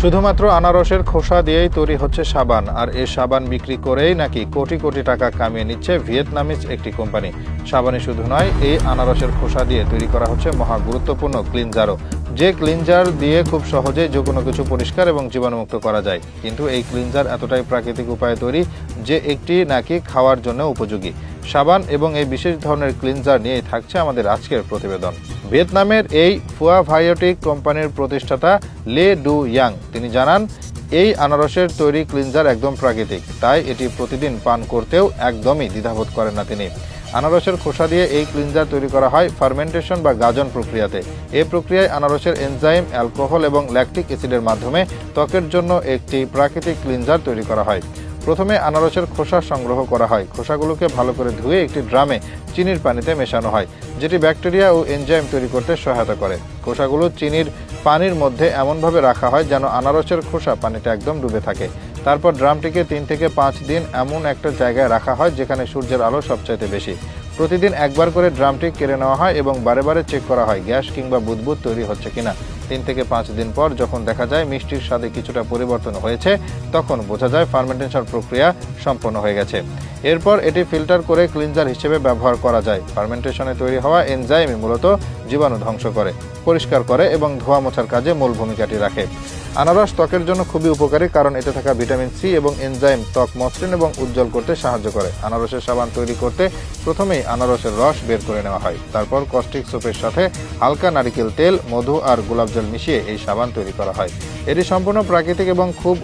শুধুমাত্র আনারসের খোসা দিয়েই তৈরি হচ্ছে সাবান, আর এই সাবান বিক্রি করেই নাকি কোটি কোটি টাকা কামিয়ে নিচ্ছে ভিয়েতনামিজ একটি কোম্পানি। সাবানই শুধু নয়, এই আনারসের খোসা দিয়ে তৈরি করা হচ্ছে মহা গুরুত্বপূর্ণ ক্লিনজারও, যে ক্লিনজার দিয়ে খুব সহজেই যে কোনো কিছু পরিষ্কার এবং জীবাণুমুক্ত করা যায়। কিন্তু এই ক্লিনজার এতটাই প্রাকৃতিক উপায়ে তৈরি যে একটি নাকি খাওয়ার জন্য উপযোগী। সাবান এবং এই বিশেষ ধরনের ক্লিনজার নিয়েই থাকছে আমাদের আজকের প্রতিবেদন। ভিয়েতনামের এই ফুয়া ভায়োটিক কোম্পানির প্রতিষ্ঠাতা লে ডু ইয়াং তিনি জানান, এই আনারসের তৈরি ক্লিনজার একদম প্রাকৃতিক, তাই এটি প্রতিদিন পান করতেও একদমই দ্বিধাবোধ করেন না তিনি। আনারসের খোসা দিয়ে এই ক্লিনজার তৈরি করা হয় ফার্মেন্টেশন বা গাজন প্রক্রিয়াতে। এই প্রক্রিয়ায় আনারসের এনজাইম, অ্যালকোহল এবং ল্যাকটিক অ্যাসিডের মাধ্যমে ত্বকের জন্য একটি প্রাকৃতিক ক্লিনজার তৈরি করা হয়। প্রথমে আনারসের খোসা সংগ্রহ করা হয়। খোসাগুলোকে ভালো করে ধুয়ে একটি ড্রামে চিনির পানিতে মেশানো হয়, যেটি ব্যাকটেরিয়া ও এনজাইম তৈরি করতে সহায়তা করে। খোসাগুলো চিনির পানির মধ্যে এমনভাবে রাখা হয় যেন আনারসের খোসা পানিতে একদম ডুবে থাকে। তারপর ড্রামটিকে 3 থেকে 5 দিন এমন একটা জায়গায় রাখা হয় যেখানে সূর্যের আলো সবচাইতে বেশি। প্রতিদিন একবার করে ড্রামটি কেড়ে নেওয়া হয় এবং বারে বারে চেক করা হয় গ্যাস কিংবা বুদবুদ তৈরি হচ্ছে কিনা। 3 থেকে 5 দিন পর যখন দেখা যায় মিষ্টির স্বাদে কিছুটা পরিবর্তন হয়েছে, তখন বোঝা যায় ফার্মেন্টেশন প্রক্রিয়া সম্পন্ন হয়ে গেছে। এরপর এটি ফিল্টার করে ক্লিনজার হিসেবে ব্যবহার করা যায়। ফার্মেন্টেশনে তৈরি হওয়া এনজাইমই মূলত জীবাণু ধ্বংস করে, পরিষ্কার করে এবং ধোয়া মোছার কাজে মূল ভূমিকাটি রাখে। আনারস ত্বকের জন্য খুবই উপকারী, কারণ এতে থাকা ভিটামিন সি এবং এনজাইম ত্বক মসৃণ এবং উজ্জ্বল করতে সাহায্য করে। আনারসের সাবান তৈরি করতে প্রথমেই আনারসের রস বের করে নেওয়া হয়। তারপর কস্টিক সোপের সাথে হালকা নারিকেল তেল, মধু আর গোলাপ জল মিশিয়ে এই সাবান তৈরি করা হয়। এটি সম্পূর্ণ প্রাকৃতিক এবং খুব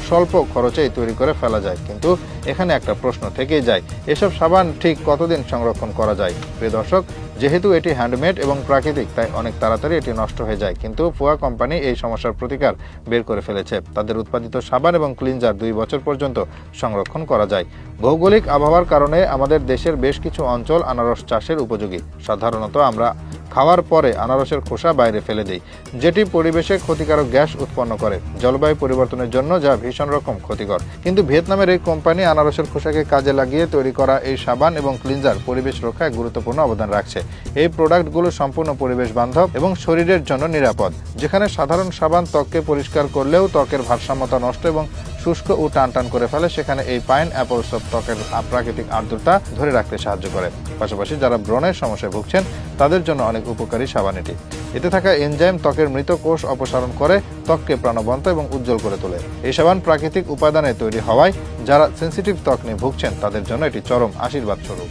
স্বল্প খরচেই তৈরি করে ফেলা যায়। কিন্তু এখানে একটা প্রশ্ন থেকেই যায়, এসব সাবান ঠিক কতদিন সংরক্ষণ করা যায়? প্রিয় দর্শক, যেহেতু এটি হ্যান্ডমেড এবং প্রাকৃতিক, তাই অনেক তাড়াতাড়ি এটি নষ্ট হয়ে যায়। কিন্তু ফুয়া কোম্পানি এই সমস্যার প্রতিকার বের করে ফেলেছে। তাদের উৎপাদিত সাবান এবং ক্লিনজার 2 বছর পর্যন্ত সংরক্ষণ করা যায়। ভৌগোলিক আবহাওয়ার কারণে আমাদের দেশের বেশ কিছু অঞ্চল আনারস চাষের উপযোগী। সাধারণত আমরা খাওয়ার পরে আনারসের খোসা বাইরে ফেলে দেই, যেটি পরিবেশে ক্ষতিকারক গ্যাস উৎপন্ন করে, জলবায়ু পরিবর্তনের জন্য যা ভীষণ রকম ক্ষতিকর। কিন্তু ভিয়েতনামের এই কোম্পানি আনারসের খোসাকে কাজে লাগিয়ে তৈরি করা এই সাবান এবং ক্লিনজার পরিবেশ রক্ষায় গুরুত্বপূর্ণ অবদান রাখছে। এই প্রোডাক্টগুলো সম্পূর্ণ পরিবেশ বান্ধব এবং শরীরের জন্য নিরাপদ। যেখানে সাধারণ সাবান ত্বককে পরিষ্কার করলেও ত্বকের ভারসাম্যতা নষ্ট এবং শুষ্ক ও টানটান করে ফেলে, সেখানে এই পাইন অ্যাপল সোপ ত্বকের প্রাকৃতিক আর্দ্রতা ধরে রাখতে সাহায্য করে। পাশাপাশি যারা ব্রণের সমস্যায় ভুগছেন তাদের জন্য অনেক উপকারী সাবান এটি। এতে থাকা এনজাইম ত্বকের মৃত কোষ অপসারণ করে ত্বককে প্রাণবন্ত এবং উজ্জ্বল করে তোলে। এই সাবান প্রাকৃতিক উপাদানে তৈরি হওয়ায় যারা সেনসিটিভ ত্বক নিয়ে ভুগছেন তাদের জন্য এটি চরম আশীর্বাদ স্বরূপ।